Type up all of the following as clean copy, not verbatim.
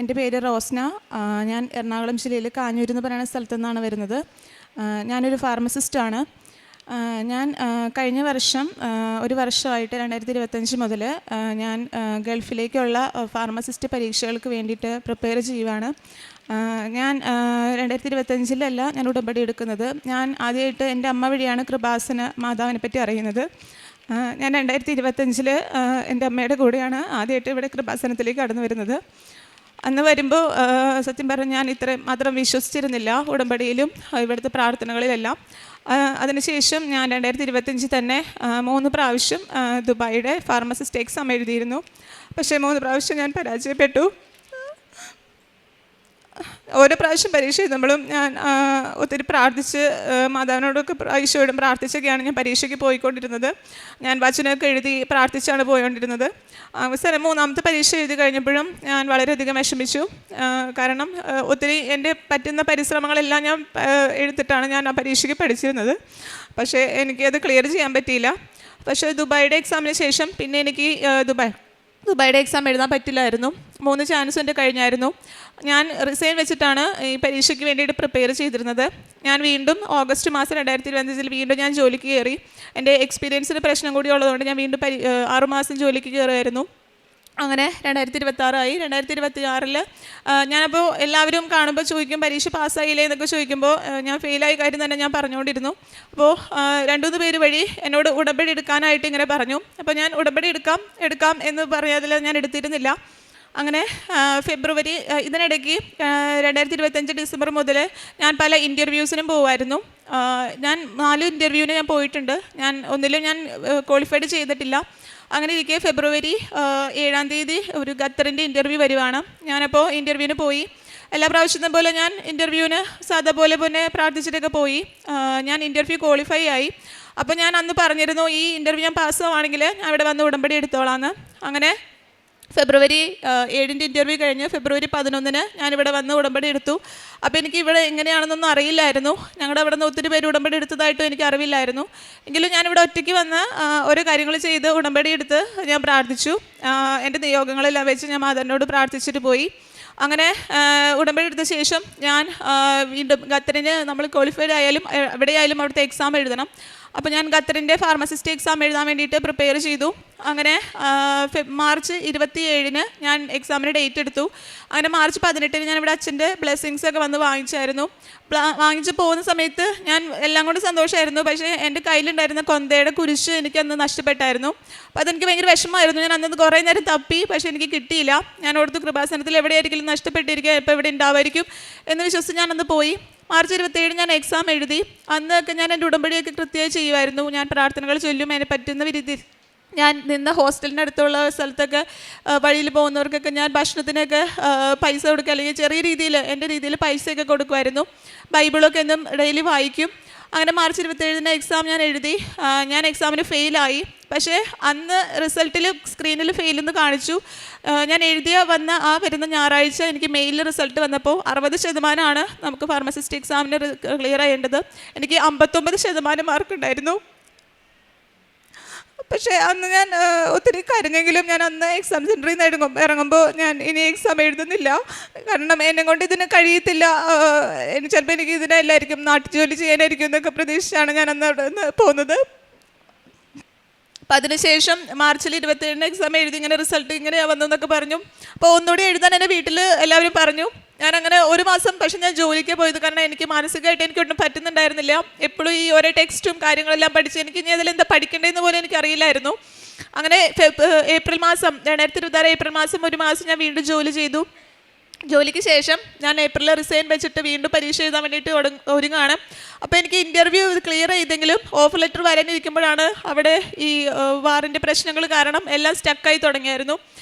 എൻ്റെ പേര് റോസ്ന. ഞാൻ എറണാകുളം ജില്ലയിൽ കാഞ്ഞൂർ എന്ന് പറയുന്ന സ്ഥലത്തു നിന്നാണ് വരുന്നത്. ഞാനൊരു ഫാർമസിസ്റ്റാണ്. ഞാൻ കഴിഞ്ഞ വർഷം ഒരു വർഷമായിട്ട് 2025 മുതൽ ഞാൻ ഗൾഫിലേക്കുള്ള ഫാർമസിസ്റ്റ് പരീക്ഷകൾക്ക് വേണ്ടിയിട്ട് പ്രിപ്പയർ ചെയ്യുവാണ്. ഞാൻ 2025 ഞാൻ ഉടമ്പടി എടുക്കുന്നത്. ഞാൻ ആദ്യമായിട്ട് എൻ്റെ അമ്മ വഴിയാണ് കൃപാസന മാതാവിനെ പറ്റി അറിയുന്നത്. ഞാൻ 2025 എൻ്റെ അമ്മയുടെ കൂടെയാണ് ആദ്യമായിട്ട് ഇവിടെ കൃപാസനത്തിലേക്ക് കടന്നു വരുന്നത്. അന്ന് വരുമ്പോൾ സത്യം പറഞ്ഞാൽ ഞാൻ ഇത്രയും മാത്രം വിശ്വസിച്ചിരുന്നില്ല ഉടമ്പടിയിലും ഇവിടുത്തെ പ്രാർത്ഥനകളിലെല്ലാം. അതിനുശേഷം ഞാൻ 2025 തന്നെ 3 പ്രാവശ്യം ദുബായിയുടെ ഫാർമസിസ്റ്റ് എക്സാം എഴുതിയിരുന്നു. പക്ഷേ 3 പ്രാവശ്യം ഞാൻ പരാജയപ്പെട്ടു. ഓരോ പ്രാവശ്യം പരീക്ഷ എഴുതുമ്പോഴും ഞാൻ ഒത്തിരി പ്രാർത്ഥിച്ച് മാതാവിനോടൊക്കെ ഈശോയോടും പ്രാർത്ഥിച്ചൊക്കെയാണ് ഞാൻ പരീക്ഷയ്ക്ക് പോയിക്കൊണ്ടിരുന്നത്. ഞാൻ വചനമൊക്കെ എഴുതി പ്രാർത്ഥിച്ചാണ് പോയിക്കൊണ്ടിരുന്നത്. അവസാനം 3ാമത്തെ പരീക്ഷ എഴുതി കഴിഞ്ഞപ്പോഴും ഞാൻ വളരെയധികം വിഷമിച്ചു. കാരണം ഒത്തിരി എൻ്റെ പറ്റുന്ന പരിശ്രമങ്ങളെല്ലാം ഞാൻ എടുത്തിട്ടാണ് ഞാൻ ആ പരീക്ഷയ്ക്ക് പഠിച്ചിരുന്നത്. പക്ഷേ എനിക്കത് ക്ലിയർ ചെയ്യാൻ പറ്റിയില്ല. പക്ഷേ ദുബായിയുടെ എക്സാമിന് ശേഷം പിന്നെ എനിക്ക് ദുബായിയുടെ എക്സാം എഴുതാൻ പറ്റില്ലായിരുന്നു. 3 ചാൻസ് എൻ്റെ കഴിഞ്ഞായിരുന്നു. ഞാൻ റിസൈൻ വെച്ചിട്ടാണ് ഈ പരീക്ഷയ്ക്ക് വേണ്ടിയിട്ട് പ്രിപ്പയർ ചെയ്തിരുന്നത്. ഞാൻ വീണ്ടും ഓഗസ്റ്റ് മാസം 2025 വീണ്ടും ഞാൻ ജോലിക്ക് കയറി. എൻ്റെ എക്സ്പീരിയൻസിന് പ്രശ്നം കൂടി ഉള്ളതുകൊണ്ട് ഞാൻ വീണ്ടും 6 മാസം ജോലിക്ക് കയറുമായിരുന്നു. അങ്ങനെ 2026 2026 ഞാനപ്പോൾ എല്ലാവരും കാണുമ്പോൾ ചോദിക്കും പരീക്ഷ പാസ്സായില്ലേ എന്നൊക്കെ ചോദിക്കുമ്പോൾ ഞാൻ ഫെയിലായ കാര്യം തന്നെ ഞാൻ പറഞ്ഞുകൊണ്ടിരുന്നു. അപ്പോൾ 2-3 പേര് വഴി എന്നോട് ഉടമ്പടി എടുക്കാനായിട്ട് ഇങ്ങനെ പറഞ്ഞു. അപ്പോൾ ഞാൻ ഉടമ്പടി എടുക്കാം എന്ന് പറയാതിൽ ഞാൻ എടുത്തിരുന്നില്ല. അങ്ങനെ ഫെബ്രുവരി ഇതിനിടയ്ക്ക് 2025 ഡിസംബർ മുതൽ ഞാൻ പല ഇൻ്റർവ്യൂസിനും പോകുമായിരുന്നു. ഞാൻ 4 ഇൻ്റർവ്യൂവിന് ഞാൻ പോയിട്ടുണ്ട്. ഒന്നിലും ഞാൻ ക്വാളിഫൈഡ് ചെയ്തിട്ടില്ല. അങ്ങനെ ഇരിക്കെ ഫെബ്രുവരി 7-ാം തീയതി ഒരു ഖത്തറിൻ്റെ ഇൻ്റർവ്യൂ വരുവാണ്. ഞാനപ്പോൾ ഇൻ്റർവ്യൂവിന് പോയി. എല്ലാ പ്രാവശ്യത്തും പോലെ ഞാൻ ഇൻ്റർവ്യൂവിന് സാധാ പോലെ പ്രാർത്ഥിച്ചിട്ടൊക്കെ പോയി. ഞാൻ ഇൻ്റർവ്യൂ ക്വാളിഫൈ ആയി. അപ്പോൾ ഞാൻ അന്ന് പറഞ്ഞിരുന്നു ഈ ഇൻ്റർവ്യൂ ഞാൻ പാസ്സാവുകയാണെങ്കിൽ ഞാൻ ഇവിടെ വന്ന് ഉടമ്പടി എടുത്തോളാമെന്ന്. അങ്ങനെ ഫെബ്രുവരി 7 ഇൻ്റർവ്യൂ കഴിഞ്ഞ് ഫെബ്രുവരി 11 ഞാനിവിടെ വന്ന് ഉടമ്പടി എടുത്തു. അപ്പോൾ എനിക്ക് ഇവിടെ എങ്ങനെയാണെന്നൊന്നും അറിയില്ലായിരുന്നു. ഞങ്ങളുടെ അവിടെ നിന്ന് ഒത്തിരി പേര് ഉടമ്പടി എടുത്തതായിട്ടും എനിക്ക് അറിവില്ലായിരുന്നു. എങ്കിലും ഞാനിവിടെ ഒറ്റയ്ക്ക് വന്ന് ഓരോ കാര്യങ്ങൾ ചെയ്ത് ഉടമ്പടി എടുത്ത് ഞാൻ പ്രാർത്ഥിച്ചു. എൻ്റെ നിയോഗങ്ങളെല്ലാം വെച്ച് ഞാൻ മാതാവിനോട് പ്രാർത്ഥിച്ചിട്ട് പോയി. അങ്ങനെ ഉടമ്പടി എടുത്ത ശേഷം ഞാൻ വീണ്ടും ഖത്തറിന് നമ്മൾ ക്വാളിഫൈഡ് ആയാലും എവിടെയായാലും അവിടുത്തെ എക്സാം എഴുതണം. അപ്പോൾ ഞാൻ ഖത്തറിൻ്റെ ഫാർമസിസ്റ്റ് എക്സാം എഴുതാൻ വേണ്ടിയിട്ട് പ്രിപ്പയർ ചെയ്തു. അങ്ങനെ മാർച്ച് 27 ഞാൻ എക്സാമിന് ഡേറ്റ് എടുത്തു. അങ്ങനെ മാർച്ച് 18 ഞാൻ ഇവിടെ അച്ഛൻ്റെ ബ്ലെസ്സിങ്സൊക്കെ വന്ന് വാങ്ങിച്ചായിരുന്നു. വാങ്ങിച്ച് പോകുന്ന സമയത്ത് ഞാൻ എല്ലാം കൊണ്ട് സന്തോഷമായിരുന്നു. പക്ഷേ എൻ്റെ കയ്യിലുണ്ടായിരുന്ന കൊന്തയുടെ കുരിശ് എനിക്കന്ന് നഷ്ടപ്പെട്ടായിരുന്നു. അപ്പോൾ അതെനിക്ക് ഭയങ്കര വിഷമമായിരുന്നു. ഞാൻ അന്നത് കുറേ നേരം തപ്പി, പക്ഷേ എനിക്ക് കിട്ടിയില്ല. ഞാൻ ഓർത്തു കൃപാസനത്തിൽ എവിടെയായിരിക്കും നഷ്ടപ്പെട്ടിരിക്കുക, ഇപ്പോൾ എവിടെ ഉണ്ടാവുമായിരിക്കും എന്ന് വിശ്വസിച്ച് ഞാനന്ന് പോയി. മാർച്ച് 27 ഞാൻ എക്സാം എഴുതി. അന്നൊക്കെ ഞാൻ എൻ്റെ ഉടമ്പടിയൊക്കെ കൃത്യമായി ചെയ്യുമായിരുന്നു. ഞാൻ പ്രാർത്ഥനകൾ ചൊല്ലും. അതിനെ പറ്റുന്ന രീതിയിൽ ഞാൻ നിന്ന ഹോസ്റ്റലിൻ്റെ അടുത്തുള്ള സ്ഥലത്തൊക്കെ വഴിയിൽ പോകുന്നവർക്കൊക്കെ ഞാൻ ഭക്ഷണത്തിനൊക്കെ പൈസ കൊടുക്കുക, അല്ലെങ്കിൽ ചെറിയ രീതിയിൽ എൻ്റെ രീതിയിൽ പൈസയൊക്കെ കൊടുക്കുമായിരുന്നു. ബൈബിളൊക്കെ എന്നും ഡെയിലി വായിക്കും. അങ്ങനെ മാർച്ച് 27 എക്സാം ഞാൻ എഴുതി. ഞാൻ എക്സാമിന് ഫെയിലായി. പക്ഷേ അന്ന് റിസൾട്ടിൽ സ്ക്രീനിൽ ഫെയിലെന്ന് കാണിച്ചു. ഞാൻ വന്ന വരുന്ന ഞായറാഴ്ച എനിക്ക് മെയിലിൽ റിസൾട്ട് വന്നപ്പോൾ 60% നമുക്ക് ഫാർമസിസ്റ്റ് എക്സാമിന് ക്ലിയർ ചെയ്യേണ്ടത്. എനിക്ക് 59% മാർക്കുണ്ടായിരുന്നു. പക്ഷേ അന്ന് ഞാൻ ഒത്തിരി കരഞ്ഞെങ്കിലും ഞാൻ അന്ന് എക്സാം സെൻറ്ററിൽ നിന്ന് ഇറങ്ങുമ്പോൾ ഞാൻ ഇനി എക്സാം എഴുതുന്നില്ല. കാരണം എന്നെ കൊണ്ട് ഇതിന് കഴിയത്തില്ല, ചിലപ്പോൾ എനിക്ക് ഇതിനെല്ലായിരിക്കും നാട്ടു ജോലി ചെയ്യാനായിരിക്കും എന്നൊക്കെ പ്രതീക്ഷിച്ചാണ് ഞാൻ അന്ന് അവിടെ നിന്ന് പോകുന്നത്. അപ്പോൾ അതിനുശേഷം മാർച്ചിൽ 27 എക്സാം എഴുതി. ഇങ്ങനെ റിസൾട്ട് ഇങ്ങനെയാണ് വന്നതെന്നൊക്കെ പറഞ്ഞു. അപ്പോൾ ഒന്നുകൂടി എഴുതാൻ എൻ്റെ വീട്ടിൽ എല്ലാവരും പറഞ്ഞു. ഞാനങ്ങനെ 1 മാസം പക്ഷെ ഞാൻ ജോലിക്ക് പോയത്. കാരണം എനിക്ക് മാനസികമായിട്ട് എനിക്കൊന്നും പറ്റുന്നുണ്ടായിരുന്നില്ല. എപ്പോഴും ഈ ഓരോ ടെക്സ്റ്റും കാര്യങ്ങളെല്ലാം പഠിച്ച് എനിക്ക് ഇനി അതിലെന്താ പഠിക്കേണ്ടതെന്ന് പോലും എനിക്കറിയില്ലായിരുന്നു. അങ്ങനെ ഏപ്രിൽ മാസം 2026 ഏപ്രിൽ മാസം 1 മാസം ഞാൻ വീണ്ടും ജോലി ചെയ്തു. ജോലിക്ക് ശേഷം ഞാൻ ഏപ്രിലിൽ റിസൈൻ വെച്ചിട്ട് വീണ്ടും പരീക്ഷ എഴുതാൻ വേണ്ടിയിട്ട് ഒരുങ്ങാണ്. അപ്പോൾ എനിക്ക് ഇൻ്റർവ്യൂ ക്ലിയർ ചെയ്തെങ്കിലും ഓഫർ ലെറ്റർ വരാനിരിക്കുമ്പോഴാണ് അവിടെ ഈ വാറിൻ്റെ പ്രശ്നങ്ങൾ കാരണം എല്ലാം സ്റ്റക്കായി തുടങ്ങിയായിരുന്നു.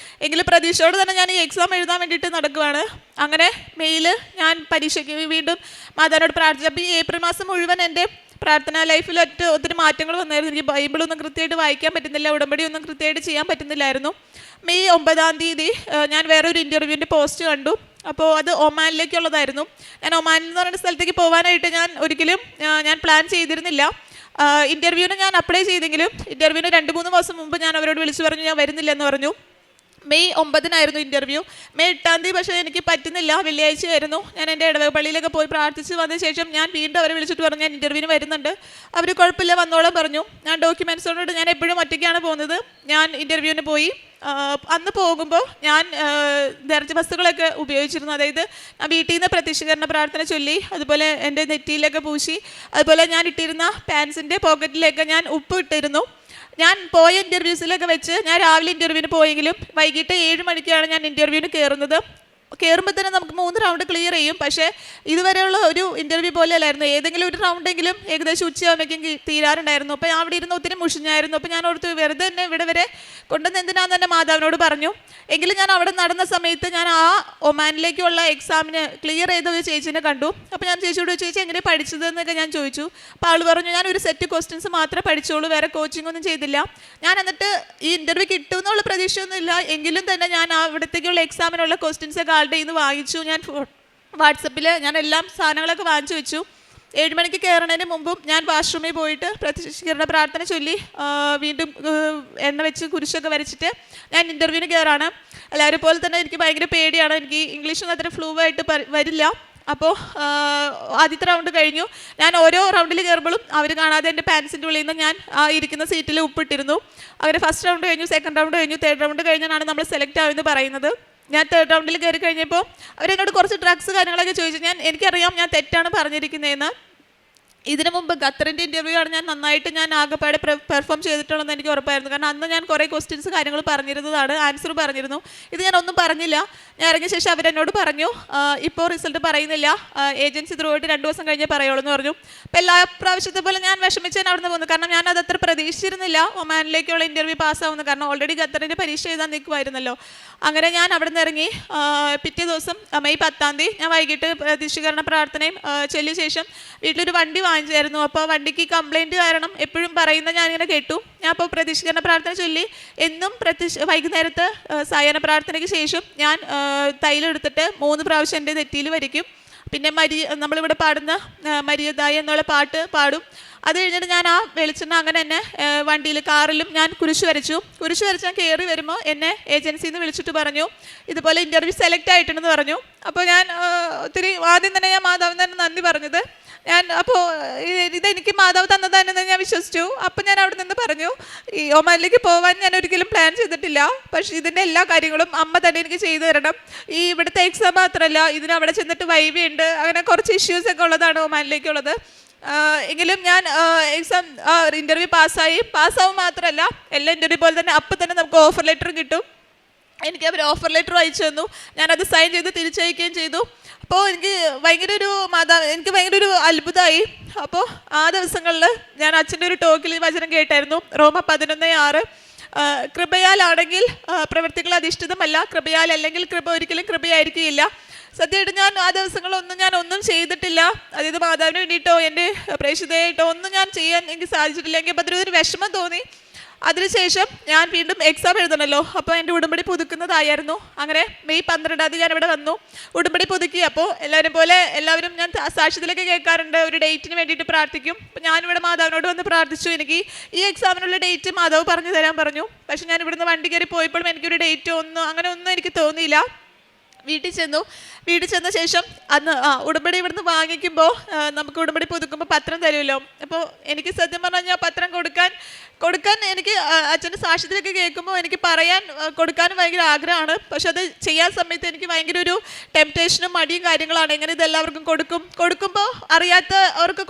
എങ്കിലും പ്രതീക്ഷയോടെ തന്നെ ഞാൻ ഈ എക്സാം എഴുതാൻ വേണ്ടിയിട്ട് നടക്കുകയാണ്. അങ്ങനെ മെയിൽ ഞാൻ പരീക്ഷയ്ക്ക് വീണ്ടും മാതാവിനോട് പ്രാർത്ഥിച്ചു. അപ്പോൾ ഈ ഏപ്രിൽ മാസം മുഴുവൻ എൻ്റെ പ്രാർത്ഥനാ ലൈഫിൽ ഒത്തിരി മാറ്റങ്ങൾ വന്നായിരുന്നു. എനിക്ക് ബൈബിളൊന്നും കൃത്യമായിട്ട് വായിക്കാൻ പറ്റുന്നില്ല, ഉടമ്പടി ഒന്നും കൃത്യമായിട്ട് ചെയ്യാൻ പറ്റുന്നില്ലായിരുന്നു. മെയ് 9-ാം തീയതി ഞാൻ വേറൊരു ഇൻ്റർവ്യൂവിൻ്റെ പോസ്റ്റ് കണ്ടു. അപ്പോൾ അത് ഒമാനിലേക്കുള്ളതായിരുന്നു. ഞാൻ ഒമാനിൽ എന്ന് പറയുന്ന സ്ഥലത്തേക്ക് പോകാനായിട്ട് ഞാൻ ഒരിക്കലും പ്ലാൻ ചെയ്തിരുന്നില്ല. ഇൻ്റർവ്യൂവിന് ഞാൻ അപ്ലൈ ചെയ്തെങ്കിലും ഇൻ്റർവ്യൂവിന് 2-3 മാസം മുമ്പ് ഞാൻ അവരോട് വിളിച്ചു പറഞ്ഞു ഞാൻ വരുന്നില്ലെന്ന് പറഞ്ഞു. May 9 interview. മെയ് 8 പക്ഷേ എനിക്ക് പറ്റുന്നില്ല, വെള്ളിയാഴ്ചയായിരുന്നു. ഞാൻ എൻ്റെ ഇടവക പള്ളിയിലൊക്കെ പോയി പ്രാർത്ഥിച്ച് വന്ന ശേഷം ഞാൻ വീണ്ടും അവരെ വിളിച്ചിട്ട് പറഞ്ഞു ഞാൻ ഇൻ്റർവ്യൂവിന് വരുന്നുണ്ട്. അവർ കുഴപ്പമില്ല വന്നോളം പറഞ്ഞു. ഞാൻ ഡോക്യുമെൻറ്റ്സോട് ഞാൻ എപ്പോഴും ഒറ്റയ്ക്കാണ് പോകുന്നത്. ഞാൻ ഇൻ്റർവ്യൂവിന് പോയി. അന്ന് പോകുമ്പോൾ ഞാൻ ദർജ ബസ്സുകളൊക്കെ ഉപയോഗിച്ചിരുന്നു. അതായത് വീട്ടിൽ നിന്ന് പ്രത്യക്ഷീകരണ പ്രാർത്ഥന ചൊല്ലി, അതുപോലെ എൻ്റെ നെറ്റിയിലൊക്കെ പൂശി, അതുപോലെ ഞാൻ ഇട്ടിരുന്ന പാൻസിൻ്റെ പോക്കറ്റിലേക്ക് ഞാൻ ഉപ്പ് ഇട്ടിരുന്നു. ഞാൻ പോയ ഇൻ്റർവ്യൂസിലൊക്കെ വെച്ച് ഞാൻ രാവിലെ ഇൻ്റർവ്യൂവിന് പോയെങ്കിലും വൈകിട്ട് 7 മണിക്കാണ് ഞാൻ ഇൻ്റർവ്യൂവിന് കയറുന്നത്. കയറുമ്പോൾ തന്നെ നമുക്ക് 3 റൗണ്ട് ക്ലിയർ ചെയ്യും. പക്ഷേ ഇതുവരെയുള്ള ഒരു ഇൻ്റർവ്യൂ പോലെ അല്ലായിരുന്നു. ഏതെങ്കിലും ഒരു റൗണ്ടെങ്കിലും ഏകദേശം ഉച്ചയാകുമ്പോഴേക്കും തീരാറുണ്ടായിരുന്നു. അപ്പോൾ അവിടെ ഇരുന്ന് ഒത്തിരി മുഷിഞ്ഞായിരുന്നു. അപ്പോൾ ഞാൻ ഓർത്ത് വെറുതെ തന്നെ ഇവിടെ വരെ കൊണ്ടുവന്ന് എന്തിനാന്ന് തന്നെ മാതാവിനോട് പറഞ്ഞു. എങ്കിലും ഞാൻ അവിടെ നടന്ന സമയത്ത് ഞാൻ ആ ഒമാനിലേക്കുള്ള എക്സാമിന് ക്ലിയർ ചെയ്ത ഒരു ചേച്ചീനെ കണ്ടു. അപ്പോൾ ഞാൻ ചേച്ചിയോട് ചേച്ചി എങ്ങനെ പഠിച്ചതെന്നൊക്കെ ഞാൻ ചോദിച്ചു. അപ്പോൾ ആൾ പറഞ്ഞു ഞാൻ ഒരു സെറ്റ് ക്വസ്റ്റ്യൻസ് മാത്രമേ പഠിച്ചോളൂ, വേറെ കോച്ചിങ് ഒന്നും ചെയ്തില്ല. ഞാൻ എന്നിട്ട് ഈ ഇൻ്റർവ്യൂ കിട്ടുമെന്നുള്ള പ്രതീക്ഷയൊന്നുമില്ല, എങ്കിലും തന്നെ ഞാൻ അവിടത്തേക്കുള്ള എക്സാമിനുള്ള ക്വസ്റ്റ്യൻസൊക്കെ ആളുടെ ഇന്ന് വാങ്ങിച്ചു. ഞാൻ വാട്സപ്പിൽ ഞാൻ എല്ലാം സാധനങ്ങളൊക്കെ വാങ്ങിച്ചു വെച്ചു. 7 മണിക്ക് കയറുന്നതിന് മുമ്പും ഞാൻ വാഷ്റൂമിൽ പോയിട്ട് പ്രത്യക്ഷീകരണ പ്രാർത്ഥന ചൊല്ലി വീണ്ടും എണ്ണ വെച്ച് കുരിശൊക്കെ വരച്ചിട്ട് ഞാൻ ഇൻ്റർവ്യൂവിന് കയറാണ്. എല്ലാവരും പോലെ തന്നെ എനിക്ക് ഭയങ്കര പേടിയാണ്. എനിക്ക് ഇംഗ്ലീഷൊന്നും അത്ര ഫ്ലൂവായിട്ട് വരില്ല. അപ്പോൾ ആദ്യത്തെ റൗണ്ട് കഴിഞ്ഞു. ഞാൻ ഓരോ റൗണ്ടിൽ കയറുമ്പോഴും അവർ കാണാതെ എൻ്റെ പാൻസിൻ്റെ ഉള്ളിൽ നിന്ന് ഞാൻ ഇരിക്കുന്ന സീറ്റിൽ ഉപ്പിട്ടിരുന്നു. അങ്ങനെ ഫസ്റ്റ് റൗണ്ട് കഴിഞ്ഞു, സെക്കൻഡ് റൗണ്ട് കഴിഞ്ഞു, തേർഡ് റൗണ്ട് കഴിഞ്ഞാണ് നമ്മൾ സെലക്ട് ആവുമെന്ന് പറയുന്നത്. ഞാൻ തേർഡ് റൗണ്ടിൽ കയറി കഴിഞ്ഞപ്പോൾ അവരെന്നോട് കുറച്ച് ഡ്രഗ്സ് കാര്യങ്ങളൊക്കെ ചോദിച്ചു. എനിക്കറിയാം ഞാൻ തെറ്റാണ് പറഞ്ഞിരിക്കുന്നതെന്ന്. ഇതിനു മുമ്പ് ഖത്തറിൻ്റെ ഇൻ്റർവ്യൂ ആണ് ഞാൻ നന്നായിട്ട് ഞാൻ ആകെപ്പാടെ പെർഫോം ചെയ്തിട്ടുള്ളതെന്ന് എനിക്ക് ഉറപ്പായിരുന്നു. കാരണം അന്ന് ഞാൻ കുറേ ക്വസ്റ്റ്യൻസ് കാര്യങ്ങൾ പറഞ്ഞിരുന്നതാണ്, ആൻസർ പറഞ്ഞിരുന്നു. ഇത് ഞാൻ ഒന്നും പറഞ്ഞില്ല. ഞാൻ ഇറങ്ങിയ ശേഷം അവരെന്നോട് പറഞ്ഞു ഇപ്പോൾ റിസൾട്ട് പറയുന്നില്ല, ഏജൻസി ത്രൂ ആയിട്ട് 2 ദിവസം കഴിഞ്ഞേ പറയുള്ളൂ എന്ന് പറഞ്ഞു. അപ്പോൾ എല്ലാ പ്രാവശ്യത്തെ പോലെ ഞാൻ വിഷമിച്ചാണ് അവിടെ നിന്ന് പോകുന്നത്. കാരണം ഞാൻ അതത്ര പ്രതീക്ഷിച്ചിരുന്നില്ല ഒമാനിലേക്കുള്ള ഇൻ്റർവ്യൂ പാസ്സാവുന്നത്. കാരണം ഓൾറെഡി ഖത്തറിൻ്റെ പരീക്ഷ എഴുതാൻ നിൽക്കുമായിരുന്നല്ലോ. അങ്ങനെ ഞാൻ അവിടെ നിന്ന് ഇറങ്ങി. പിറ്റേ ദിവസം മെയ് 10 ഞാൻ വൈകിട്ട് പ്രത്യക്ഷീകരണ പ്രാർത്ഥനയും ചൊല്ലിയ ശേഷം വീട്ടിലൊരു വണ്ടി വാങ്ങിച്ചായിരുന്നു. അപ്പോൾ വണ്ടിക്ക് കംപ്ലൈൻറ്റ് കാരണം എപ്പോഴും പറയുന്നത് ഞാനിങ്ങനെ കേട്ടു. ഞാൻ അപ്പോൾ പ്രത്യക്ഷീകരണ പ്രാർത്ഥന ചൊല്ലി എന്നും വൈകുന്നേരത്ത് സായാഹ്ന പ്രാർത്ഥനയ്ക്ക് ശേഷം ഞാൻ തൈലെടുത്തിട്ട് 3 പ്രാവശ്യം എൻ്റെ നെറ്റിയിൽ വരയ്ക്കും. പിന്നെ നമ്മളിവിടെ പാടുന്ന മരിയതായി എന്നുള്ള പാട്ട് പാടും. അത് കഴിഞ്ഞിട്ട് ഞാൻ ആ വെളിച്ചെണ്ണ അങ്ങനെ തന്നെ വണ്ടിയിൽ കാറിലും ഞാൻ കുരിശ് വരച്ചു. കുരിശ് വരച്ച് ഞാൻ കയറി വരുമ്പോൾ എന്നെ ഏജൻസിയിൽ നിന്ന് വിളിച്ചിട്ട് പറഞ്ഞു ഇതുപോലെ ഇൻ്റർവ്യൂ സെലക്ട് ആയിട്ടുണ്ടെന്ന് പറഞ്ഞു. അപ്പോൾ ഞാൻ ഒത്തിരി ആദ്യം തന്നെ ഞാൻ മാതാവിന് തന്നെ നന്ദി പറഞ്ഞത്. അപ്പോൾ ഇതെനിക്ക് മാതാവ് തന്നതാണെന്ന് ഞാൻ വിശ്വസിച്ചു. അപ്പം ഞാൻ അവിടെ നിന്ന് പറഞ്ഞു ഈ ഒമാനിലേക്ക് പോകാൻ ഞാൻ ഒരിക്കലും പ്ലാൻ ചെയ്തിട്ടില്ല, പക്ഷേ ഇതിൻ്റെ എല്ലാ കാര്യങ്ങളും അമ്മ തന്നെ എനിക്ക് ചെയ്തു തരണം. ഈ ഇവിടുത്തെ എക്സാം മാത്രമല്ല, ഇതിന് അവിടെ ചെന്നിട്ട് വൈവി ഉണ്ട്, അങ്ങനെ കുറച്ച് ഇഷ്യൂസൊക്കെ ഉള്ളതാണ് ഒമാനിലേക്കുള്ളത്. എങ്കിലും ഞാൻ എക്സാം ഇൻ്റർവ്യൂ പാസ്സാവും മാത്രമല്ല എല്ലാ ഇൻ്റർവ്യൂ പോലെ തന്നെ അപ്പം തന്നെ നമുക്ക് ഓഫർ ലെറ്റർ കിട്ടും. എനിക്ക് അവർ ഓഫർ ലെറ്റർ അയച്ചു തന്നു. ഞാനത് സൈൻ ചെയ്ത് തിരിച്ചയക്കുകയും ചെയ്തു. അപ്പോൾ എനിക്ക് ഭയങ്കര ഒരു അത്ഭുതമായി. അപ്പോൾ ആ ദിവസങ്ങളിൽ ഞാൻ അച്ഛൻ്റെ ഒരു ടോക്കിൽ വചനം കേട്ടായിരുന്നു, റോമ 11:6. കൃപയാലാണെങ്കിൽ പ്രവൃത്തികൾ അധിഷ്ഠിതമല്ല, കൃപയാൽ അല്ലെങ്കിൽ കൃപ ഒരിക്കലും കൃപയായിരിക്കില്ല. സത്യമായിട്ട് ഞാൻ ആ ദിവസങ്ങളൊന്നും ഞാൻ ഒന്നും ചെയ്തിട്ടില്ല. അതായത് മാതാവിന് വേണ്ടിയിട്ടോ എൻ്റെ പ്രേക്ഷിതയായിട്ടോ ഒന്നും ഞാൻ ചെയ്യാൻ എനിക്ക് സാധിച്ചിട്ടില്ല. എനിക്ക് അപ്പോൾ അതിലൊരു വിഷമം തോന്നി. അതിനുശേഷം ഞാൻ വീണ്ടും എക്സാം എഴുതണമല്ലോ, അപ്പോൾ എൻ്റെ ഉടമ്പടി പുതുക്കുന്നതായിരുന്നു. അങ്ങനെ മെയ് 12 ഞാൻ ഇവിടെ വന്നു, ഉടമ്പടി പുതുക്കി. അപ്പോൾ എല്ലാവരും ഞാൻ സാക്ഷ്യത്തിലൊക്കെ കേൾക്കാറുണ്ട്, ഒരു ഡേറ്റിന് വേണ്ടിയിട്ട് പ്രാർത്ഥിക്കും. അപ്പോൾ ഞാനിവിടെ മാതാവിനോട് വന്ന് പ്രാർത്ഥിച്ചു. എനിക്ക് ഈ എക്സാമിനുള്ള ഡേറ്റ് മാതാവ് പറഞ്ഞു തരാൻ പറഞ്ഞു. പക്ഷെ ഞാൻ ഇവിടുന്ന് വണ്ടി കയറി പോയപ്പോഴും എനിക്കൊരു ഡേറ്റ് അങ്ങനെ ഒന്നും എനിക്ക് തോന്നിയില്ല. വീട്ടിൽ ചെന്ന ശേഷം അന്ന് ഉടമ്പടി ഇവിടുന്ന് വാങ്ങിക്കുമ്പോൾ നമുക്ക് ഉടമ്പടി പുതുക്കുമ്പോൾ പത്രം തരുമല്ലോ. അപ്പോൾ എനിക്ക് സത്യം പറഞ്ഞാൽ പത്രം കൊടുക്കാൻ എനിക്ക് അച്ഛൻ്റെ സാക്ഷ്യത്തിലൊക്കെ കേൾക്കുമ്പോൾ എനിക്ക് കൊടുക്കാനും ഭയങ്കര ആഗ്രഹമാണ്. പക്ഷെ അത് ചെയ്യാൻ സമയത്ത് എനിക്ക് ഭയങ്കര ഒരു ടെംപ്റ്റേഷനും മടിയും കാര്യങ്ങളാണ്. എങ്ങനെ ഇതെല്ലാവർക്കും കൊടുക്കുമ്പോൾ അറിയാത്തവർക്ക്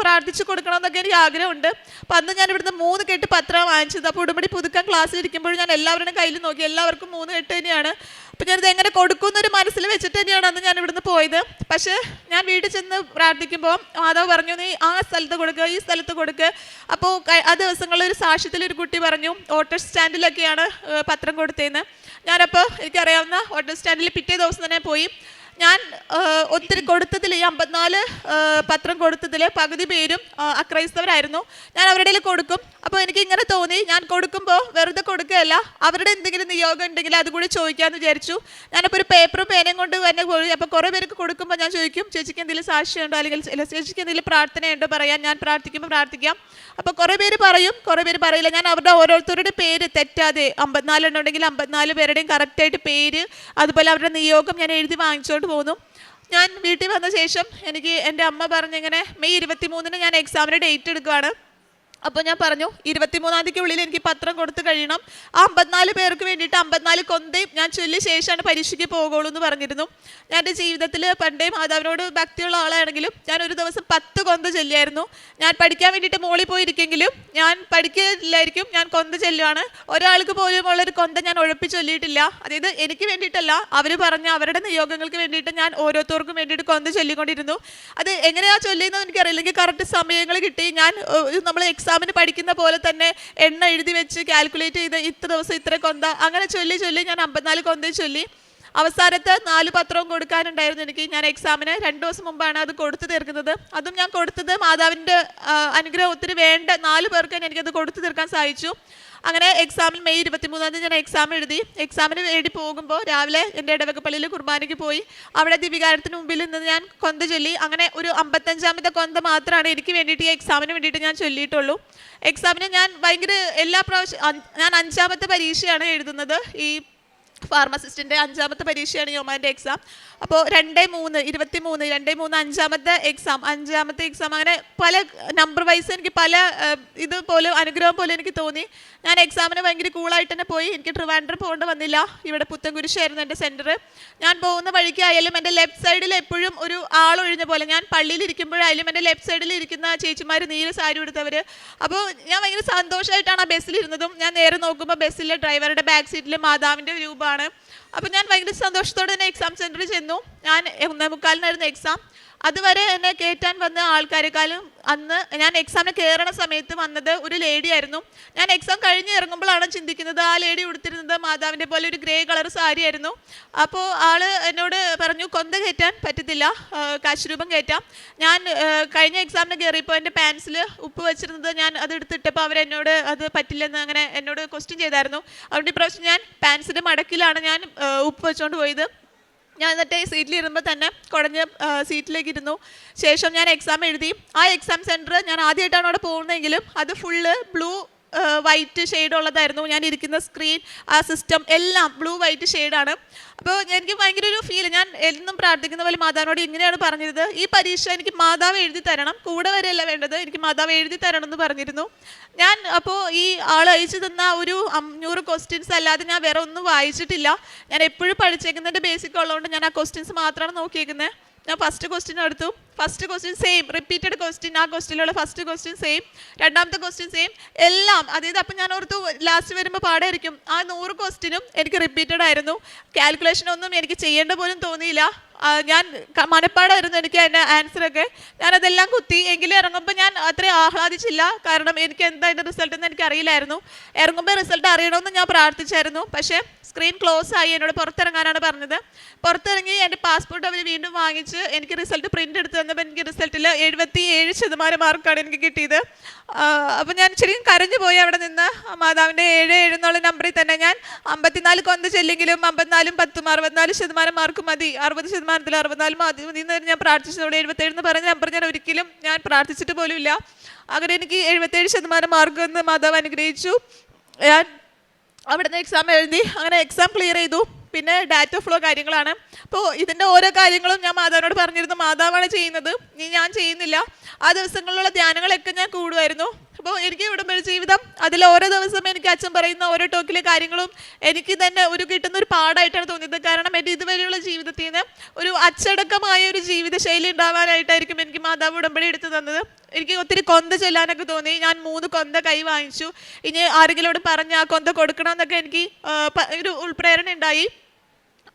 പ്രാർത്ഥിച്ച് കൊടുക്കണം എന്നൊക്കെ എനിക്ക് ആഗ്രഹമുണ്ട്. അപ്പം അന്ന് ഞാൻ ഇവിടുന്ന് 3 കെട്ട് പത്രം വാങ്ങിച്ചത്. അപ്പോൾ ഉടമ്പടി പുതുക്കാൻ ക്ലാസ്സിലിരിക്കുമ്പോൾ ഞാൻ എല്ലാവരുടെയും കയ്യിൽ നോക്കി, എല്ലാവർക്കും 3 കെട്ട് തന്നെയാണ്. അപ്പം ഞാനിത് എങ്ങനെ കൊടുക്കുന്നൊരു മനസ്സിൽ വെച്ചിട്ട് തന്നെയാണ് അന്ന് ഞാൻ ഇവിടുന്ന് പോയത്. പക്ഷേ ഞാൻ വീട്ടിൽ ചെന്ന് പ്രാർത്ഥിക്കുമ്പോൾ മാതാവ് പറഞ്ഞു നീ ആ സ്ഥലത്ത് കൊടുക്കുക, ഈ സ്ഥലത്ത് കൊടുക്കുക. അപ്പോൾ ആ ദിവസങ്ങളിൽ ഒരു സാക്ഷ്യത്തിലൊരു കുട്ടി പറഞ്ഞു ഓട്ടോ സ്റ്റാൻഡിലൊക്കെയാണ് പത്രം കൊടുത്തതെന്ന്. ഞാനപ്പോൾ എനിക്കറിയാവുന്ന ഓട്ടോ സ്റ്റാൻഡിൽ പിറ്റേ ദിവസം തന്നെ പോയി. ഞാൻ ഒത്തിരി കൊടുത്തതിൽ ഈ 54 പത്രം കൊടുത്തതിൽ പകുതി പേരും അക്രൈസ്തവരായിരുന്നു. ഞാൻ അവരുടെ കയ്യിൽ കൊടുക്കും. അപ്പോൾ എനിക്ക് ഇങ്ങനെ തോന്നി, ഞാൻ കൊടുക്കുമ്പോൾ വെറുതെ കൊടുക്കുകയല്ല, അവരുടെ എന്തെങ്കിലും നിയോഗം ഉണ്ടെങ്കിൽ അതുകൂടി ചോദിക്കാമെന്ന് വിചാരിച്ചു. ഞാനപ്പോൾ ഒരു പേപ്പറും പേനയും കൊണ്ട് തന്നെ പോയി. അപ്പോൾ കുറേ പേർക്ക് കൊടുക്കുമ്പോൾ ഞാൻ ചോദിക്കും, ചേച്ചിക്ക് എന്തെങ്കിലും സാക്ഷ്യമുണ്ടോ, അല്ലെങ്കിൽ ചേച്ചിക്ക് എന്തെങ്കിലും പ്രാർത്ഥനയുണ്ടോ പറയാൻ, ഞാൻ പ്രാർത്ഥിക്കുമ്പോൾ പ്രാർത്ഥിക്കാം. അപ്പോൾ കുറേ പേര് പറയും, കുറേ പേര് പറയില്ല. ഞാൻ അവരുടെ ഓരോരുത്തരുടെ പേര് തെറ്റാതെ 54 ഉണ്ടെങ്കിൽ 54 പേരുടെയും കറക്റ്റായിട്ട് പേര്, അതുപോലെ അവരുടെ നിയോഗം ഞാൻ എഴുതി വാങ്ങിച്ചുകൊണ്ട് പോന്നു. ഞാൻ വീട്ടിൽ വന്ന ശേഷം എനിക്ക് എൻ്റെ അമ്മ പറഞ്ഞിങ്ങനെ മെയ് 23 ഞാൻ എക്സാമിന് ഡേറ്റ് എടുക്കുകയാണ്. അപ്പോൾ ഞാൻ പറഞ്ഞു 23-ാം തീയതിക്കുള്ളിൽ എനിക്ക് പത്രം കൊടുത്തു കഴിയണം. ആ 54 പേർക്ക് വേണ്ടിയിട്ട് 54 കൊന്തയും ഞാൻ ചൊല്ലി ശേഷമാണ് പരീക്ഷയ്ക്ക് പോകുള്ളൂ എന്ന് പറഞ്ഞിരുന്നു. ഞാൻ എൻ്റെ ജീവിതത്തിൽ പണ്ടേ മാതാവിനോട് ഭക്തിയുള്ള ആളാണെങ്കിലും ഞാൻ ഒരു ദിവസം 10 കൊന്ത ചൊല്ലിയായിരുന്നു. ഞാൻ പഠിക്കാൻ വേണ്ടിയിട്ട് മോളിൽ പോയിരിക്കെങ്കിലും ഞാൻ പഠിക്കില്ലായിരിക്കും, ഞാൻ കൊന്ത ചൊല്ലുവാണ്. ഒരാൾക്ക് പോലും ഉള്ളൊരു കൊന്ത ഞാൻ ഉഴപ്പി ചൊല്ലിയിട്ടില്ല. അതായത് എനിക്ക് വേണ്ടിയിട്ടല്ല, അവർ പറഞ്ഞ അവരുടെ നിയോഗങ്ങൾക്ക് വേണ്ടിയിട്ട് ഞാൻ ഓരോരുത്തർക്കും വേണ്ടിയിട്ട് കൊന്ത ചൊല്ലിക്കൊണ്ടിരുന്നു. അത് എങ്ങനെയാണ് ചൊല്ലിയെന്ന് എനിക്കറിയില്ല. എനിക്ക് കറക്റ്റ് സമയങ്ങൾ കിട്ടി. ഞാൻ നമ്മൾ എക്സാമിന് പഠിക്കുന്ന പോലെ തന്നെ എണ്ണ എഴുതി വെച്ച് കാൽക്കുലേറ്റ് ചെയ്ത് ഇത്ര ദിവസം ഇത്ര കൊന്ത അങ്ങനെ ചൊല്ലി ഞാൻ 54 കൊന്തയും ചൊല്ലി. അവസാനത്തെ 4 പത്രവും കൊടുക്കാനുണ്ടായിരുന്നു എനിക്ക്. ഞാൻ എക്സാമിന് 2 ദിവസം മുമ്പാണ് അത് കൊടുത്തു തീർക്കുന്നത്. അതും ഞാൻ കൊടുത്തത് മാതാവിൻ്റെ അനുഗ്രഹം ഒത്തിരി വേണ്ട 4 പേർക്ക് തന്നെ എനിക്കത് കൊടുത്തു തീർക്കാൻ സാധിച്ചു. അങ്ങനെ എക്സാമിൽ മെയ് 23-ാം തീയതി ഞാൻ എക്സാം എഴുതി. എക്സാമിന് വേണ്ടി പോകുമ്പോൾ രാവിലെ എൻ്റെ ഇടവകപ്പള്ളിയിൽ കുർബാനയ്ക്ക് പോയി. അവിടെ ദിവികാരത്തിന് മുമ്പിൽ നിന്ന് ഞാൻ കൊന്ത ചൊല്ലി. അങ്ങനെ ഒരു 55-ാമത്തെ കൊന്ത മാത്രമാണ് എനിക്ക് വേണ്ടിയിട്ട് ഈ എക്സാമിന് വേണ്ടിയിട്ട് ഞാൻ ചൊല്ലിയിട്ടുള്ളൂ. എക്സാമിന് ഞാൻ ഭയങ്കര എല്ലാ പ്രാവശ്യം ഞാൻ 5-ാമത്തെ പരീക്ഷയാണ് എഴുതുന്നത്. ഈ ഫാർമസിസ്റ്റിൻ്റെ 5-ാമത്തെ പരീക്ഷയാണ് യോമാൻ്റെ എക്സാം. അപ്പോൾ 2-3 23 2-3 5-ാമത്തെ എക്സാം അങ്ങനെ പല നമ്പർ വൈസ് എനിക്ക് പല ഇതുപോലും അനുഗ്രഹം പോലും എനിക്ക് തോന്നി. ഞാൻ എക്സാമിന് ഭയങ്കര കൂളായിട്ട് തന്നെ പോയി. എനിക്ക് ട്രിവാൻഡ്രം പോകേണ്ട വന്നില്ല. ഇവിടെ പുത്തൻകുരിശായിരുന്നു എൻ്റെ സെൻറ്റർ. ഞാൻ പോകുന്ന വഴിക്കായാലും എൻ്റെ ലെഫ്റ്റ് സൈഡിൽ എപ്പോഴും ഒരു ആളൊഴിഞ്ഞ പോലെ, ഞാൻ പള്ളിയിലിരിക്കുമ്പോഴായാലും എൻ്റെ ലെഫ്റ്റ് സൈഡിൽ ഇരിക്കുന്ന ചേച്ചിമാർ നീല സാരി എടുത്തവർ. അപ്പോൾ ഞാൻ ഭയങ്കര സന്തോഷമായിട്ടാണ് ആ ബസ്സിലിരുന്നതും. ഞാൻ നേരെ നോക്കുമ്പോൾ ബസ്സിലെ ഡ്രൈവറുടെ ബാക്ക് സീറ്റിൽ മാതാവിൻ്റെ രൂപമാണ്. അപ്പോൾ ഞാൻ ഭയങ്കര സന്തോഷത്തോടെ തന്നെ എക്സാം സെൻറ്ററിൽ ചെന്നു. ഞാൻ 1:45 എക്സാം. അതുവരെ എന്നെ കയറ്റാൻ വന്ന ആൾക്കാരെക്കാളും അന്ന് ഞാൻ എക്സാമിന് കയറണ സമയത്ത് വന്നത് ഒരു ലേഡി ആയിരുന്നു. ഞാൻ എക്സാം കഴിഞ്ഞ് ഇറങ്ങുമ്പോഴാണ് ചിന്തിക്കുന്നത്, ആ ലേഡി ഉടുത്തിരുന്നത് മാതാവിൻ്റെ പോലെ ഒരു ഗ്രേ കളർ സാരി ആയിരുന്നു. അപ്പോൾ ആൾ എന്നോട് പറഞ്ഞു, കൊന്ത കയറ്റാൻ പറ്റത്തില്ല, കാശുരൂപം കയറ്റാം. ഞാൻ കഴിഞ്ഞ എക്സാമിന് കയറിയപ്പോൾ എൻ്റെ പാൻസിൽ ഉപ്പ് വെച്ചിരുന്നത് ഞാൻ അത് എടുത്തിട്ടപ്പോൾ അവരെന്നോട് അത് പറ്റില്ലെന്ന് അങ്ങനെ എന്നോട് ക്വസ്റ്റ്യൻ ചെയ്തായിരുന്നു. അതുകൊണ്ട് ഇപ്രാവശ്യം ഞാൻ പാൻസിൻ്റെ മടക്കിലാണ് ഞാൻ ഉപ്പ് വെച്ചുകൊണ്ട് പോയത്. ഞാൻ എന്നിട്ട് സീറ്റിലിരുമ്പോൾ തന്നെ കുടഞ്ഞ് സീറ്റിലേക്ക് ഇരുന്നു. ശേഷം ഞാൻ എക്സാം എഴുതി. ആ എക്സാം സെൻറ്റർ ഞാൻ ആദ്യമായിട്ടാണ് അവിടെ പോകുന്നതെങ്കിലും അത് ഫുള്ള് ബ്ലൂ വൈറ്റ് ഷെയ്ഡ് ഉള്ളതായിരുന്നു. ഞാൻ ഇരിക്കുന്ന സ്ക്രീൻ, ആ സിസ്റ്റം എല്ലാം ബ്ലൂ വൈറ്റ് ഷെയ്ഡാണ്. അപ്പോൾ എനിക്ക് ഭയങ്കര ഒരു ഫീൽ, ഞാൻ എന്നും പ്രാർത്ഥിക്കുന്ന പോലെ മാതാവിനോട് ഇങ്ങനെയാണ് പറഞ്ഞത്, ഈ പരീക്ഷ എനിക്ക് മാതാവ് എഴുതി തരണം, കൂടെ വരെയല്ല വേണ്ടത്, എനിക്ക് മാതാവ് എഴുതി തരണം എന്ന് പറഞ്ഞിരുന്നു ഞാൻ. അപ്പോൾ ഈ ആൾ അയച്ചു തന്ന ഒരു 500 ക്വസ്റ്റ്യൻസ് അല്ലാതെ ഞാൻ വേറെ ഒന്നും വായിച്ചിട്ടില്ല. ഞാൻ എപ്പോഴും പഠിച്ചേക്കുന്നതിൻ്റെ ബേസിക് ഉള്ളതുകൊണ്ട് ഞാൻ ആ ക്വസ്റ്റ്യൻസ് മാത്രമാണ് നോക്കിയേക്കുന്നത്. ഞാൻ ഫസ്റ്റ് ക്വസ്റ്റ്യൻ എടുത്തു. First question same, repeated question. ആ ക്വസ്റ്റ്യനിലുള്ള ഫസ്റ്റ് ക്വസ്റ്റ്യൻ സെയിം, രണ്ടാമത്തെ ക്വസ്റ്റ്യൻ സെയിം, എല്ലാം. അതായത് അപ്പം ഞാൻ ഓർത്തു ലാസ്റ്റ് വരുമ്പോൾ പാടായിരിക്കും. ആ 100 ക്വസ്റ്റ്യനും എനിക്ക് റിപ്പീറ്റഡ് ആയിരുന്നു. കാൽക്കുലേഷനൊന്നും എനിക്ക് ചെയ്യേണ്ട പോലും തോന്നിയില്ല. ഞാൻ മനപ്പാടായിരുന്നു എനിക്ക് അതിൻ്റെ ആൻസറൊക്കെ. ഞാനതെല്ലാം കുത്തി. എങ്കിലും ഇറങ്ങുമ്പോൾ ഞാൻ അത്രയും ആഹ്ലാദിച്ചില്ല. കാരണം എനിക്ക് എന്താ അതിൻ്റെ റിസൾട്ട് എന്ന് എനിക്ക് അറിയില്ലായിരുന്നു. ഇറങ്ങുമ്പോൾ റിസൾട്ട് അറിയണമെന്ന് ഞാൻ പ്രാർത്ഥിച്ചായിരുന്നു. പക്ഷേ സ്ക്രീൻ ക്ലോസ് ആയി. എന്നോട് പുറത്തിറങ്ങാനാണ് പറഞ്ഞത്. പുറത്തിറങ്ങി എൻ്റെ പാസ്പോർട്ട് അവർ വീണ്ടും വാങ്ങിച്ച് എനിക്ക് റിസൾട്ട് പ്രിൻ്റ് എടുത്ത് തന്നപ്പോൾ എനിക്ക് റിസൾട്ടിൽ 77% മാർക്കാണ് എനിക്ക് കിട്ടിയത്. അപ്പോൾ ഞാൻ ശരിക്കും കരഞ്ഞു പോയി അവിടെ നിന്ന്. മാതാവിൻ്റെ 77 എന്നുള്ള നമ്പറിൽ തന്നെ ഞാൻ 54 കൊന്ത ചെല്ലെങ്കിലും 54 10 64% മാർക്ക് മതി, 60% 64 മതി എന്ന് ഞാൻ പ്രാർത്ഥിച്ചതോടെ 77 എന്ന് പറഞ്ഞ നമ്പർ ഞാൻ പ്രാർത്ഥിച്ചിട്ട് പോലും ഇല്ല. അങ്ങനെ എനിക്ക് 77% മാർക്ക് എന്ന് മാതാവ് അനുഗ്രഹിച്ചു. ഞാൻ അവിടുന്ന് എക്സാം എഴുതി. അങ്ങനെ എക്സാം ക്ലിയർ ചെയ്തു. പിന്നെ ഡാറ്റ ഫ്ലോ കാര്യങ്ങളാണ്. അപ്പോൾ ഇതിൻ്റെ ഓരോ കാര്യങ്ങളും ഞാൻ മാതാവിനോട് പറഞ്ഞിരുന്നു, മാതാവാണ് ചെയ്യുന്നത്, ഞാൻ ചെയ്യുന്നില്ല. ആ ദിവസങ്ങളിലുള്ള ധ്യാനങ്ങളൊക്കെ ഞാൻ കൂടുമായിരുന്നു. അപ്പോൾ എനിക്ക് ഉടമ്പടി ജീവിതം അതിൽ ഓരോ ദിവസം എനിക്ക് അച്ഛൻ പറയുന്ന ഓരോ ടോക്കിലെ കാര്യങ്ങളും എനിക്ക് തന്നെ ഒരു കിട്ടുന്ന ഒരു പാഠമായിട്ടാണ് തോന്നിയത്. കാരണം എൻ്റെ ഇതുവരെയുള്ള ജീവിതത്തിൽ നിന്ന് ഒരു അച്ചടക്കമായ ഒരു ജീവിതശൈലി ഉണ്ടാവാനായിട്ടായിരിക്കും എനിക്ക് മാതാവ് ഉടമ്പടി എടുത്തു തന്നത്. എനിക്ക് ഒത്തിരി കൊന്ത ചൊല്ലാനൊക്കെ തോന്നി. ഞാൻ 3 കൊന്ത കൈ വാങ്ങിച്ചു. ഇനി ആരെങ്കിലോട് പറഞ്ഞ് ആ കൊന്ത കൊടുക്കണമെന്നൊക്കെ എനിക്ക് ഒരു ഉൾപ്രേരണ ഉണ്ടായി.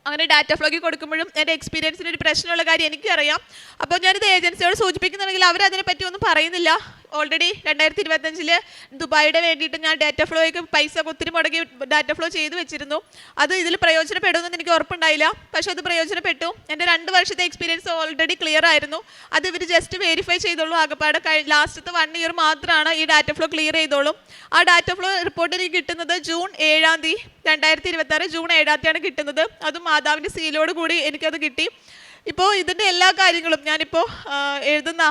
അങ്ങനെ ഡാറ്റ ഫ്ലോക്ക് കൊടുക്കുമ്പോഴും എൻ്റെ എക്സ്പീരിയൻസിന് ഒരു പ്രശ്നമുള്ള കാര്യം എനിക്കറിയാം. അപ്പോൾ ഞാനിത് ഏജൻസിയോട് സൂചിപ്പിക്കുന്നുണ്ടെങ്കിൽ അവരതിനെപ്പറ്റി ഒന്നും പറയുന്നില്ല. ഓൾറെഡി 2025 ദുബായിയുടെ വേണ്ടിയിട്ട് ഞാൻ ഡാറ്റ ഫ്ലോയ്ക്ക് പൈസ ഒത്തിരി മുടക്കി ഡാറ്റ ഫ്ലോ ചെയ്ത് വെച്ചിരുന്നു. അത് ഇതിൽ പ്രയോജനപ്പെടുമെന്ന് എനിക്ക് ഉറപ്പുണ്ടായില്ല, പക്ഷെ അത് പ്രയോജനപ്പെട്ടു. എൻ്റെ 2 വർഷത്തെ എക്സ്പീരിയൻസ് ഓൾറെഡി ക്ലിയർ ആയിരുന്നു. അത് ഇവർ ജസ്റ്റ് വെരിഫൈ ചെയ്തോളൂ. ആകപ്പാടെ ലാസ്റ്റത്തെ 1 ഇയർ മാത്രമാണ് ഈ ഡാറ്റ ഫ്ലോ ക്ലിയർ ചെയ്തോളും. ആ ഡാറ്റ ഫ്ലോ റിപ്പോർട്ട് എനിക്ക് കിട്ടുന്നത് ജൂൺ 7 2026 ജൂൺ 7 കിട്ടുന്നത്. അതും മാതാവിൻ്റെ സീലോട് കൂടി എനിക്കത് കിട്ടി. ഇപ്പോൾ ഇതിൻ്റെ എല്ലാ കാര്യങ്ങളും ഞാനിപ്പോൾ എഴുതുന്ന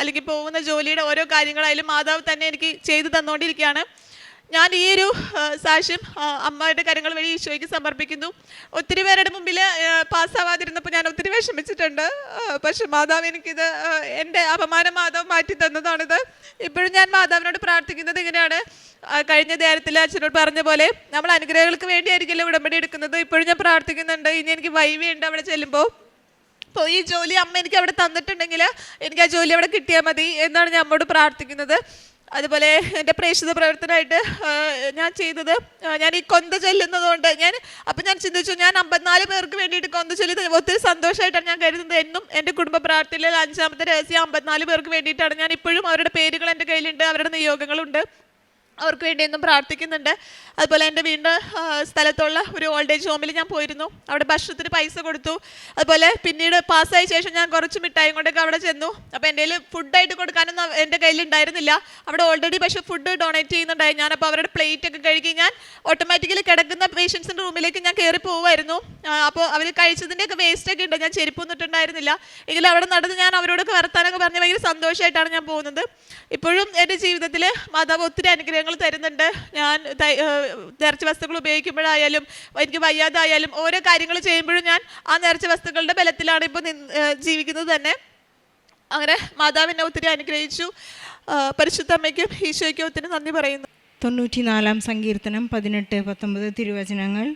അല്ലെങ്കിൽ പോകുന്ന ജോലിയുടെ ഓരോ കാര്യങ്ങളായാലും മാതാവ് തന്നെ എനിക്ക് ചെയ്തു തന്നുകൊണ്ടിരിക്കുകയാണ്. ഞാൻ ഈ ഒരു സാക്ഷ്യം അമ്മയുടെ കാര്യങ്ങൾ വഴി ഈശോയ്ക്ക് സമർപ്പിക്കുന്നു. ഒത്തിരി പേരുടെ മുമ്പിൽ പാസ്സാവാതിരുന്നപ്പോൾ ഞാൻ ഒത്തിരി വിഷമിച്ചിട്ടുണ്ട്. പക്ഷെ മാതാവ് എനിക്കിത് എൻ്റെ അപമാനം മാതാവ് മാറ്റി തന്നതാണിത്. ഇപ്പോഴും ഞാൻ മാതാവിനോട് പ്രാർത്ഥിക്കുന്നത് ഇങ്ങനെയാണ്. കഴിഞ്ഞ ധ്യാനത്തിൽ അച്ഛനോട് പറഞ്ഞ പോലെ നമ്മൾ അനുഗ്രഹങ്ങൾക്ക് വേണ്ടിയായിരിക്കില്ല ഉടമ്പടി എടുക്കുന്നത്. ഇപ്പോഴും ഞാൻ പ്രാർത്ഥിക്കുന്നുണ്ട്, ഇനി എനിക്ക് വൈവയുണ്ട് അവിടെ ചെല്ലുമ്പോൾ. അപ്പോൾ ഈ ജോലി അമ്മ എനിക്ക് അവിടെ തന്നിട്ടുണ്ടെങ്കിൽ എനിക്ക് ആ ജോലി അവിടെ കിട്ടിയാൽ മതി എന്നാണ് ഞാൻ അമ്മയോട് പ്രാർത്ഥിക്കുന്നത്. അതുപോലെ എൻ്റെ പ്രേക്ഷിത പ്രവർത്തനമായിട്ട് ഞാൻ ചെയ്തത്, ഞാൻ ഈ കൊന്ത ചൊല്ലുന്നതുകൊണ്ട് ഞാൻ ചിന്തിച്ചു, ഞാൻ 54 പേർക്ക് വേണ്ടിയിട്ട് കൊന്ത ചൊല്ലുന്നത് ഒത്തിരി സന്തോഷമായിട്ടാണ് ഞാൻ കരുതുന്നത്. എന്നും എൻ്റെ കുടുംബ പ്രാർത്ഥനയിൽ 5ാമത്തെ രഹസ്യം 54 പേർക്ക് വേണ്ടിയിട്ടാണ്. ഞാൻ ഇപ്പോഴും അവരുടെ പേരുകൾ എൻ്റെ കയ്യിലുണ്ട്, അവരുടെ നിയോഗങ്ങളുണ്ട്, അവർക്ക് വേണ്ടി എന്നും പ്രാർത്ഥിക്കുന്നുണ്ട്. അതുപോലെ എൻ്റെ വീടിൻ്റെ സ്ഥലത്തുള്ള ഒരു ഓൾഡ് ഏജ് ഹോമിൽ ഞാൻ പോയിരുന്നു. അവിടെ ഭക്ഷണത്തിന് പൈസ കൊടുത്തു. അതുപോലെ പിന്നീട് പാസ്സായ ശേഷം ഞാൻ കുറച്ച് മിഠായും കൊണ്ടൊക്കെ അവിടെ ചെന്നു. അപ്പോൾ എൻ്റെ കയ്യിൽ ഫുഡായിട്ട് കൊടുക്കാനൊന്നും എൻ്റെ കയ്യിൽ ഉണ്ടായിരുന്നില്ല. അവിടെ ഓൾറെഡി പക്ഷേ ഫുഡ് ഡൊണേറ്റ് ചെയ്യുന്നുണ്ടായി. ഞാനപ്പോൾ അവരുടെ പ്ലേറ്റ് ഒക്കെ കഴുകി ഞാൻ ഓട്ടോമാറ്റിക്കലി കിടക്കുന്ന പേഷ്യൻസിൻ്റെ റൂമിലേക്ക് ഞാൻ കയറി പോകുമായിരുന്നു. അപ്പോൾ അവർ കഴിച്ചതിൻ്റെയൊക്കെ വേസ്റ്റൊക്കെ ഉണ്ട്. ഞാൻ ചെരുപ്പൊന്നും ഇട്ടുണ്ടായിരുന്നില്ല. എങ്കിലും അവിടെ നടന്ന് ഞാൻ അവരോടൊക്കെ വർത്താനൊക്കെ പറഞ്ഞ് ഭയങ്കര സന്തോഷമായിട്ടാണ് ഞാൻ പോകുന്നത്. ഇപ്പോഴും എൻ്റെ ജീവിതത്തിൽ മാതാവ് ഒത്തിരി അനുഗ്രഹങ്ങൾ തരുന്നുണ്ട്. ഞാൻ നേർച്ച വസ്തുക്കൾ ഉപയോഗിക്കുമ്പോഴായാലും എനിക്ക് വയ്യാതായാലും ഓരോ കാര്യങ്ങൾ ചെയ്യുമ്പോഴും ഞാൻ ആ നേർച്ച വസ്തുക്കളുടെ ബലത്തിലാണ് ഇപ്പോൾ ജീവിക്കുന്നത് തന്നെ. അങ്ങനെ മാതാവിനെ ഒത്തിരി അനുഗ്രഹിച്ചു. പരിശുദ്ധ അമ്മയ്ക്കും ഈശോയ്ക്കും ഒത്തിരി നന്ദി പറയുന്നു. 94-ാം സങ്കീർത്തനം 18-19 തിരുവചനങ്ങൾ.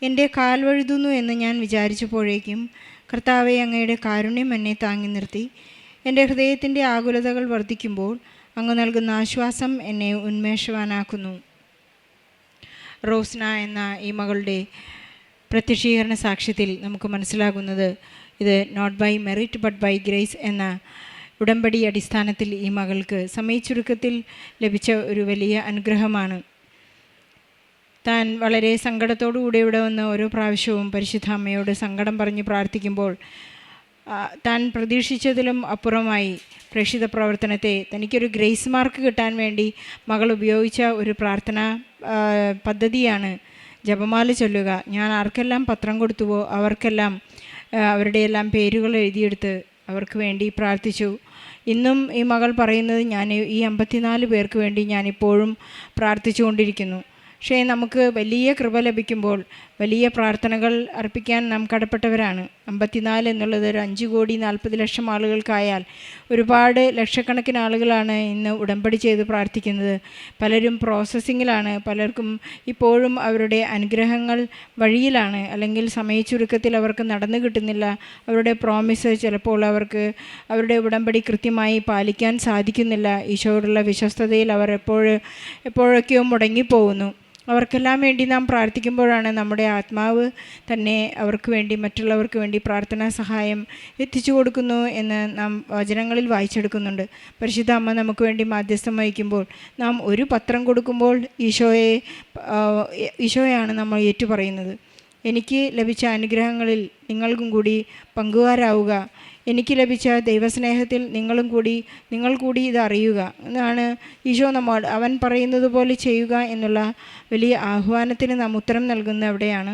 എൻ്റെ കാൽ വഴുതുന്നു എന്ന് ഞാൻ വിചാരിച്ചപ്പോഴേക്കും കർത്താവെ, അങ്ങയുടെ കാരുണ്യം എന്നെ താങ്ങി നിർത്തി. എൻ്റെ ഹൃദയത്തിൻ്റെ ആകുലതകൾ വർദ്ധിക്കുമ്പോൾ അങ്ങ് നൽകുന്ന ആശ്വാസം എന്നെ ഉന്മേഷവാനാക്കുന്നു. റോസ്ന എന്ന ഈ മകളുടെ പ്രത്യക്ഷീകരണ സാക്ഷ്യത്തിൽ നമുക്ക് മനസ്സിലാകുന്നത് ഇത് not by merit but by grace എന്ന ഉടമ്പടി അടിസ്ഥാനത്തിൽ ഈ മകൾക്ക് സമയച്ചുരുക്കത്തിൽ ലഭിച്ച ഒരു വലിയ അനുഗ്രഹമാണ്. താൻ വളരെ സങ്കടത്തോടുകൂടി ഇവിടെ വന്ന് ഓരോ പ്രാവശ്യവും പരിശുദ്ധ അമ്മയോട് സങ്കടം പറഞ്ഞ് പ്രാർത്ഥിക്കുമ്പോൾ താൻ പ്രതീക്ഷിച്ചതിലും അപ്പുറമായി പ്രേക്ഷിത പ്രവർത്തനത്തെ തനിക്കൊരു ഗ്രേസ് മാർക്ക് കിട്ടാൻ വേണ്ടി മകൾ ഉപയോഗിച്ച ഒരു പ്രാർത്ഥനാ പദ്ധതിയാണ് ജപമാല ചൊല്ലുക. ഞാൻ ആർക്കെല്ലാം പത്രം കൊടുത്തുവോ അവർക്കെല്ലാം അവരുടെ എല്ലാം പേരുകൾ എഴുതിയെടുത്ത് അവർക്ക് വേണ്ടി പ്രാർത്ഥിച്ചു. ഇന്നും ഈ മകൾ പറയുന്നത്, ഞാൻ ഈ 54 പേർക്ക് വേണ്ടി ഞാനിപ്പോഴും പ്രാർത്ഥിച്ചു കൊണ്ടിരിക്കുന്നു. പക്ഷേ നമുക്ക് വലിയ കൃപ ലഭിക്കുമ്പോൾ വലിയ പ്രാർത്ഥനകൾ അർപ്പിക്കാൻ നാം കടപ്പെട്ടവരാണ്. 54 എന്നുള്ളത് ഒരു 5,40,00,000 ആളുകൾക്കായാൽ ഒരുപാട് ലക്ഷക്കണക്കിന് ആളുകളാണ് ഇന്ന് ഉടമ്പടി ചെയ്ത് പ്രാർത്ഥിക്കുന്നത്. പലരും പ്രോസസ്സിങ്ങിലാണ്, പലർക്കും ഇപ്പോഴും അവരുടെ അനുഗ്രഹങ്ങൾ വഴിയിലാണ്, അല്ലെങ്കിൽ സമയച്ചുരുക്കത്തിൽ അവർക്ക് നടന്നു കിട്ടുന്നില്ല. അവരുടെ പ്രോമിസ് ചിലപ്പോൾ അവർക്ക് അവരുടെ ഉടമ്പടി കൃത്യമായി പാലിക്കാൻ സാധിക്കുന്നില്ല. ഈശോയോടുള്ള വിശ്വസ്തതയിൽ അവർ എപ്പോഴൊക്കെയോ മുടങ്ങിപ്പോകുന്നു. അവർക്കെല്ലാം വേണ്ടി നാം പ്രാർത്ഥിക്കുമ്പോഴാണ് നമ്മുടെ ആത്മാവ് തന്നെ അവർക്ക് വേണ്ടി, മറ്റുള്ളവർക്ക് വേണ്ടി പ്രാർത്ഥനാ സഹായം എത്തിച്ചു കൊടുക്കുന്നു എന്ന് നാം വചനങ്ങളിൽ വായിച്ചെടുക്കുന്നുണ്ട്. പരിശുദ്ധ അമ്മ നമുക്ക് വേണ്ടി മാധ്യസ്ഥം വഹിക്കുമ്പോൾ നാം ഒരു പത്രം കൊടുക്കുമ്പോൾ ഈശോയാണ് നമ്മൾ ഏറ്റുപറയുന്നത്. എനിക്ക് ലഭിച്ച അനുഗ്രഹങ്ങളിൽ നിങ്ങൾക്കും കൂടി പങ്കുകാരാവുക, എനിക്ക് ലഭിച്ച ദൈവസ്നേഹത്തിൽ നിങ്ങൾ കൂടി ഇത് അറിയുക എന്നാണ് ഈശോ നമ്മോട് അവൻ പറയുന്നത് പോലെ ചെയ്യുക എന്നുള്ള വലിയ ആഹ്വാനത്തിന് നാം ഉത്തരം നൽകുന്ന അവിടെയാണ്.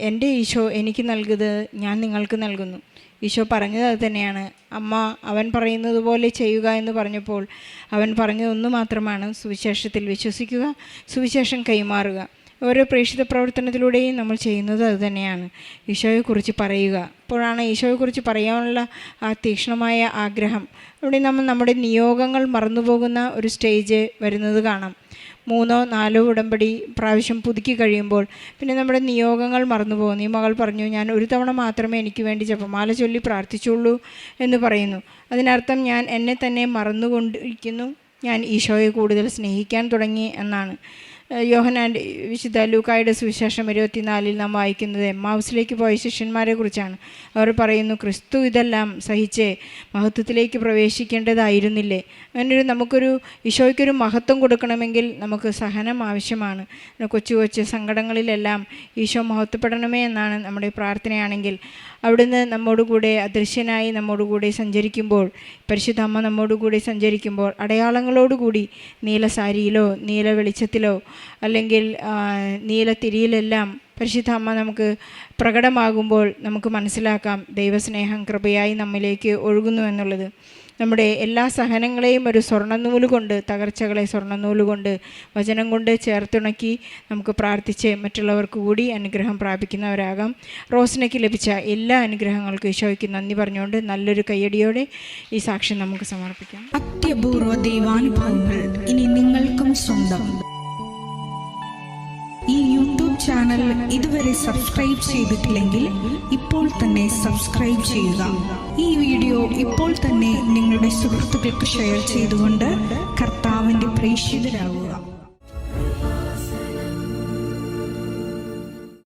എൻ്റെ ഈശോ എനിക്ക് നൽകുന്നത് ഞാൻ നിങ്ങൾക്ക് നൽകുന്നു. ഈശോ പറഞ്ഞത് അത് തന്നെയാണ്. അമ്മ അവൻ പറയുന്നത് പോലെ ചെയ്യുക എന്ന് പറഞ്ഞപ്പോൾ അവൻ പറഞ്ഞതൊന്നു മാത്രമാണ്, സുവിശേഷത്തിൽ വിശ്വസിക്കുക, സുവിശേഷം കൈമാറുക. ഓരോ പ്രേക്ഷിത പ്രവർത്തനത്തിലൂടെയും നമ്മൾ ചെയ്യുന്നത് അതുതന്നെയാണ്, ഈശോയെക്കുറിച്ച് പറയുക. അപ്പോഴാണ് ഈശോയെക്കുറിച്ച് പറയാനുള്ള ആ തീക്ഷ്ണമായ ആഗ്രഹം. അവിടെ നമ്മൾ നമ്മുടെ നിയോഗങ്ങൾ മറന്നുപോകുന്ന ഒരു സ്റ്റേജ് വരുന്നത് കാണാം. 3-4 ഉടമ്പടി പ്രാവശ്യം പുതുക്കി കഴിയുമ്പോൾ പിന്നെ നമ്മുടെ നിയോഗങ്ങൾ മറന്നു പോകുന്നു. ഈ മകൾ പറഞ്ഞു, ഞാൻ ഒരു തവണ മാത്രമേ എനിക്ക് വേണ്ടി ജപമാല ചൊല്ലി പ്രാർത്ഥിച്ചുള്ളൂ എന്ന് പറയുന്നു. അതിനർത്ഥം ഞാൻ എന്നെ തന്നെ മറന്നുകൊണ്ടിരിക്കുന്നു, ഞാൻ ഈശോയെ കൂടുതൽ സ്നേഹിക്കാൻ തുടങ്ങി എന്നാണ്. യോഹന്നാൻ്റെ വിശുദ്ധ ലൂക്കായുടെ സുവിശേഷം 24 നാം വായിക്കുന്നത് എമ്മാവുസിലേക്ക് പോയ ശിഷ്യന്മാരെ കുറിച്ചാണ്. അവർ പറയുന്നു, ക്രിസ്തു ഇതെല്ലാം സഹിച്ച് മഹത്വത്തിലേക്ക് പ്രവേശിക്കേണ്ടതായിരുന്നില്ലേ? അങ്ങനൊരു നമുക്കൊരു ഈശോയ്ക്കൊരു മഹത്വം കൊടുക്കണമെങ്കിൽ നമുക്ക് സഹനം ആവശ്യമാണ്. കൊച്ചു കൊച്ചു സങ്കടങ്ങളിലെല്ലാം ഈശോ മഹത്വപ്പെടണമേ എന്നാണ് നമ്മുടെ പ്രാർത്ഥനയാണെങ്കിൽ, അവിടുന്ന് നമ്മോടുകൂടെ അദൃശ്യനായി നമ്മോടുകൂടെ സഞ്ചരിക്കുമ്പോൾ, പരിശുദ്ധ അമ്മ നമ്മോടുകൂടെ സഞ്ചരിക്കുമ്പോൾ അടയാളങ്ങളോടുകൂടി നീല സാരിയിലോ നീല വെളിച്ചത്തിലോ അല്ലെങ്കിൽ നീലത്തിരിയിലെല്ലാം പരിശുദ്ധ അമ്മ നമുക്ക് പ്രകടമാകുമ്പോൾ നമുക്ക് മനസ്സിലാക്കാം ദൈവസ്നേഹം കൃപയായി നമ്മിലേക്ക് ഒഴുകുന്നു എന്നുള്ളത്. നമ്മുടെ എല്ലാ സഹനങ്ങളെയും ഒരു സ്വർണ്ണനൂല് കൊണ്ട്, തകർച്ചകളെ സ്വർണ്ണനൂല് കൊണ്ട്, വചനം കൊണ്ട് ചേർത്തുണക്കി നമുക്ക് പ്രാർത്ഥിച്ച് മറ്റുള്ളവർക്ക് കൂടി അനുഗ്രഹം പ്രാപിക്കുന്നവരാകാം. റോസ്നയ്ക്ക് ലഭിച്ച എല്ലാ അനുഗ്രഹങ്ങൾക്കും ഈശോയ്ക്ക് നന്ദി പറഞ്ഞുകൊണ്ട് നല്ലൊരു കയ്യടിയോടെ ഈ സാക്ഷ്യം നമുക്ക് സമർപ്പിക്കാം. അത്യപൂർവ ദൈവാനുഭവങ്ങൾ ഇനി നിങ്ങൾക്കും സ്വന്തം. ഈ യൂട്യൂബ് ചാനൽ ഇതുവരെ സബ്സ്ക്രൈബ് ചെയ്തിട്ടില്ലെങ്കിൽ ഇപ്പോൾ തന്നെ സബ്സ്ക്രൈബ് ചെയ്യുക. ഈ വീഡിയോ ഇപ്പോൾ തന്നെ നിങ്ങളുടെ സുഹൃത്തുക്കൾക്ക് ഷെയർ ചെയ്തുകൊണ്ട് കർത്താവിൻ്റെ പ്രേക്ഷിതരാകുക.